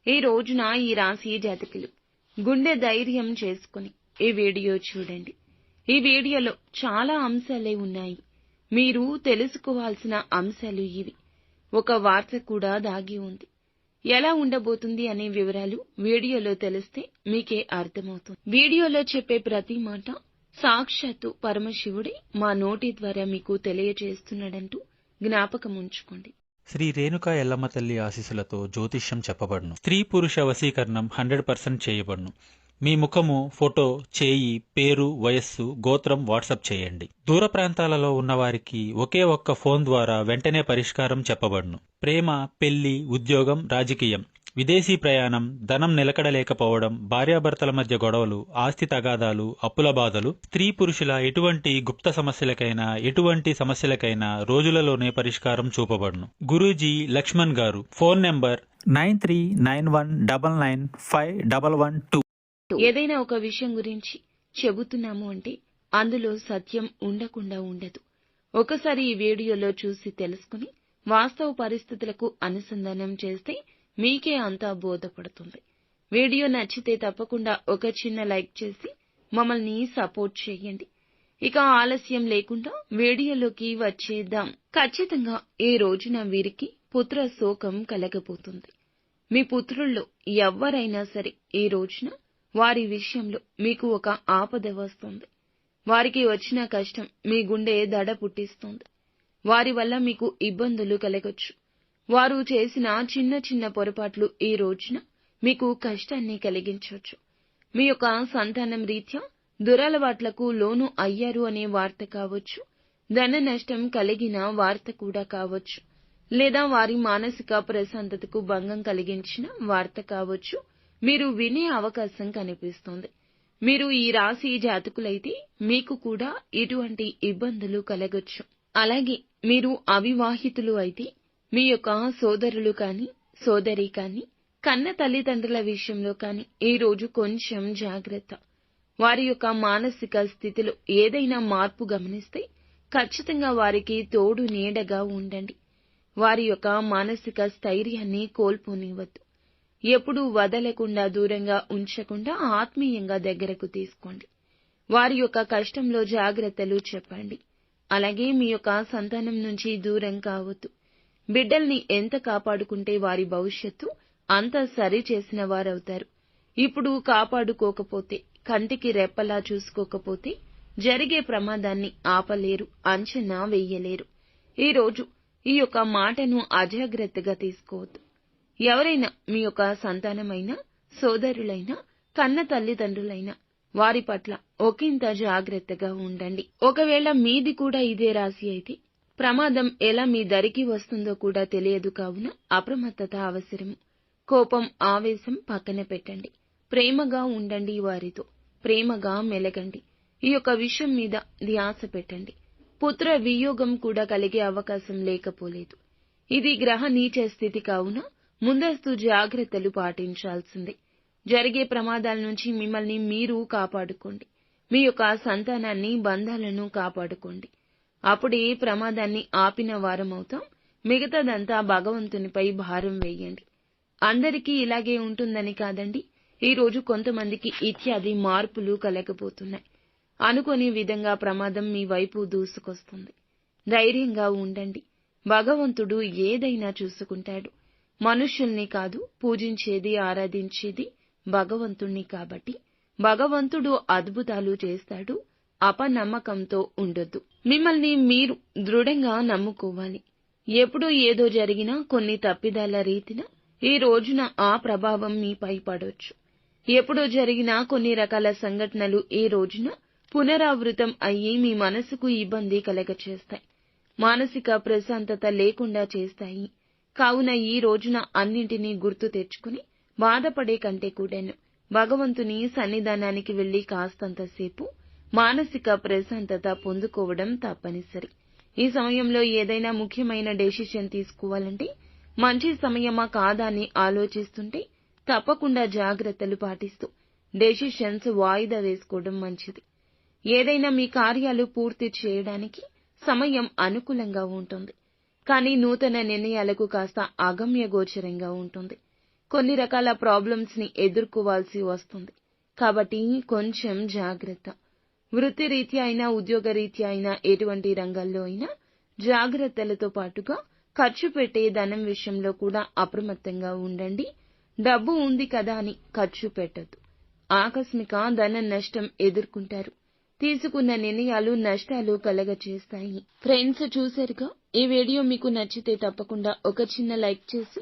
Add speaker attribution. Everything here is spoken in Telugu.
Speaker 1: ఈ రోజున ఈ రాశి జాతకులు గుండె ధైర్యం చేసుకుని ఈ వీడియో చూడండి. ఈ వీడియోలో చాలా అంశాలే ఉన్నాయి. మీరు తెలుసుకోవాల్సిన అంశాలు ఇవి. ఒక వార్త కూడా దాగి ఉంది. ఎలా ఉండబోతుంది అనే వివరాలు వీడియోలో తెలిస్తే మీకే అర్థమవుతుంది. వీడియోలో చెప్పే ప్రతి మాట సాక్షాత్తు పరమశివుడే మా నోటి ద్వారా మీకు తెలియజేస్తున్నాడంటూ జ్ఞాపకం ఉంచుకోండి.
Speaker 2: శ్రీ రేణుకా ఎల్లమ్మ తల్లి ఆశీస్సులతో జ్యోతిష్యం చెప్పబడును. స్త్రీ పురుష వశీకరణం 100% చేయబడును. మీ ముఖము, ఫోటో, చేయి, పేరు, వయస్సు, గోత్రం వాట్సాప్ చేయండి. దూర ప్రాంతాలలో ఉన్నవారికి ఒకే ఒక్క ఫోన్ ద్వారా వెంటనే పరిష్కారం చెప్పబడును. ప్రేమ, పెళ్లి, ఉద్యోగం, రాజకీయం, విదేశీ ప్రయాణం, ధనం నిలకడలేకపోవడం, భార్యాభర్తల మధ్య గొడవలు, ఆస్తి తగాదాలు, అప్పుల బాధలు, స్త్రీ పురుషుల ఎటువంటి గుప్త సమస్యలకైనా రోజులలోనే పరిష్కారం చూపబడును. గురూజీ లక్ష్మణ్ గారు. Phone number 9391999511.
Speaker 1: ఏదైనా ఒక విషయం గురించి చెబుతున్నాము అంటే అందులో సత్యం ఉండకుండా ఉండదు. ఒకసారి ఈ వీడియోలో చూసి తెలుసుకుని వాస్తవ పరిస్థితులకు అనుసంధానం చేస్తే మీకే అంతా బోధపడుతుంది. వీడియో నచ్చితే తప్పకుండా ఒక చిన్న లైక్ చేసి మమ్మల్ని సపోర్ట్ చేయండి. ఇక ఆలస్యం లేకుండా వీడియోలోకి వచ్చేద్దాం. ఖచ్చితంగా ఈ రోజున వీరికి పుత్ర శోకం కలగబోతుంది. మీ పుత్రుల్లో ఎవ్వరైనా సరే ఈ రోజున వారి విషయంలో మీకు ఒక ఆపద వస్తుంది. వారికి వచ్చిన కష్టం మీ గుండె దడ పుట్టిస్తుంది. వారి వల్ల మీకు ఇబ్బందులు కలగొచ్చు. వారు చేసిన చిన్న చిన్న పొరపాట్లు ఈ రోజున మీకు కష్టాన్ని కలిగించవచ్చు. మీ యొక్క సంతానం రీత్యా దురలవాట్లకు లోను అయ్యారు అనే వార్త కావచ్చు, ధన నష్టం కలిగిన వార్త కూడా కావచ్చు, లేదా వారి మానసిక ప్రశాంతతకు భంగం కలిగించిన వార్త కావచ్చు. మీరు వినే అవకాశం కనిపిస్తోంది. మీరు ఈ రాశి జాతకులైతే మీకు కూడా ఇటువంటి ఇబ్బందులు కలగొచ్చు. అలాగే మీరు అవివాహితులు అయితే మీ యొక్క సోదరులు కానీ, సోదరి కానీ, కన్న తల్లిదండ్రుల విషయంలో కానీ ఈ రోజు కొంచెం జాగ్రత్త. వారి యొక్క మానసిక స్థితిలో ఏదైనా మార్పు గమనిస్తే ఖచ్చితంగా వారికి తోడు నీడగా ఉండండి. వారి యొక్క మానసిక స్థైర్యాన్ని కోల్పోనివ్వద్దు. ఎప్పుడూ వదలకుండా, దూరంగా ఉంచకుండా ఆత్మీయంగా దగ్గరకు తీసుకోండి. వారి యొక్క కష్టంలో జాగ్రత్తలు చెప్పండి. అలాగే మీ యొక్క సంతానం నుంచి దూరం కావద్దు. బిడ్డల్ని ఎంత కాపాడుకుంటే వారి భవిష్యత్తు అంత సరి చేసిన వారవుతారు. ఇప్పుడు కాపాడుకోకపోతే, కంటికి రెప్పలా చూసుకోకపోతే జరిగే ప్రమాదాన్ని ఆపలేరు, అంచనా వెయ్యలేరు. ఈ రోజు ఈ యొక్క మాటను అజాగ్రత్తగా తీసుకోవద్దు. ఎవరైనా మీ యొక్క సంతానమైనా, సోదరులైనా, కన్న తల్లిదండ్రులైనా వారి పట్ల ఒకంత జాగ్రత్తగా ఉండండి. ఒకవేళ మీది కూడా ఇదే రాశి అయితే ప్రమాదం ఎలా మీ దరికి వస్తుందో కూడా తెలియదు. కావున అప్రమత్తత అవసరము. కోపం, ఆవేశం పక్కన పెట్టండి. ప్రేమగా ఉండండి. వారితో ప్రేమగా మెలగండి. ఈ యొక్క విషయం మీద ధ్యాస పెట్టండి. పుత్ర వియోగం కూడా కలిగే అవకాశం లేకపోలేదు. ఇది గ్రహ నీచ స్థితి కావున ముందస్తు జాగ్రత్తలు పాటించాల్సిందే. జరిగే ప్రమాదాల నుంచి మిమ్మల్ని మీరు కాపాడుకోండి. మీ యొక్క సంతానాన్ని, బంధాలను కాపాడుకోండి. అప్పుడే ప్రమాదాన్ని ఆపిన వారమవుతాం. మిగతాదంతా భగవంతునిపై భారం వేయండి. అందరికీ ఇలాగే ఉంటుందని కాదండి. ఈ రోజు కొంతమందికి ఇత్యాది మార్పులు కలగబోతున్నాయి. అనుకోని విధంగా ప్రమాదం మీ వైపు దూసుకొస్తుంది. ధైర్యంగా ఉండండి. భగవంతుడు ఏదైనా చూసుకుంటాడు. మనుష్యుల్ని కాదు పూజించేది, ఆరాధించేది భగవంతుణ్ణి. కాబట్టి భగవంతుడు అద్భుతాలు చేస్తాడు. అపనమ్మకంతో ఉండొద్దు. మిమ్మల్ని మీరు దృఢంగా నమ్ముకోవాలి. ఎప్పుడు ఏదో జరిగినా కొన్ని తప్పిదాల రీతిన ఈ రోజున ఆ ప్రభావం మీపై పడొచ్చు. ఎప్పుడో జరిగిన కొన్ని రకాల సంఘటనలు ఈ రోజున పునరావృతం అయ్యి మీ మనసుకు ఇబ్బంది కలగచేస్తాయి. మానసిక ప్రశాంతత లేకుండా చేస్తాయి. కావున ఈ రోజున అన్నింటినీ గుర్తు తెచ్చుకుని బాధపడే కంటే కూడాను భగవంతుని సన్నిధానానికి వెళ్లి కాస్తంతసేపు మానసిక ప్రశాంతత పొందుకోవడం తప్పనిసరి. ఈ సమయంలో ఏదైనా ముఖ్యమైన డెసిషన్ తీసుకోవాలంటే మంచి సమయమా కాదా అని ఆలోచిస్తుంటే తప్పకుండా జాగ్రత్తలు పాటిస్తూ డెసిషన్స్ వాయిదా వేసుకోవడం మంచిది. ఏదైనా మీ కార్యాలు పూర్తి చేయడానికి సమయం అనుకూలంగా ఉంటుంది. కానీ నూతన నిర్ణయాలకు కాస్త అగమ్య గోచరంగా ఉంటుంది. కొన్ని రకాల ప్రాబ్లమ్స్ ని ఎదుర్కోవాల్సి వస్తుంది. కాబట్టి కొంచెం జాగ్రత్త. వృత్తిరీత్యా అయినా ఉద్యోగరీత్యా అయినా ఎటువంటి రంగాల్లో అయినా జాగ్రత్తలతో పాటుగా ఖర్చు పెట్టే ధనం విషయంలో కూడా అప్రమత్తంగా ఉండండి. డబ్బు ఉంది కదా అని ఖర్చు పెట్టొద్దు. ఆకస్మిక ధన నష్టం ఎదుర్కొంటారు. తీసుకున్న నిర్ణయాలు నష్టాలు కలగచేస్తాయి. ఫ్రెండ్స్, చూశారుగా? ఈ వీడియో మీకు నచ్చితే తప్పకుండా ఒక చిన్న లైక్ చేసి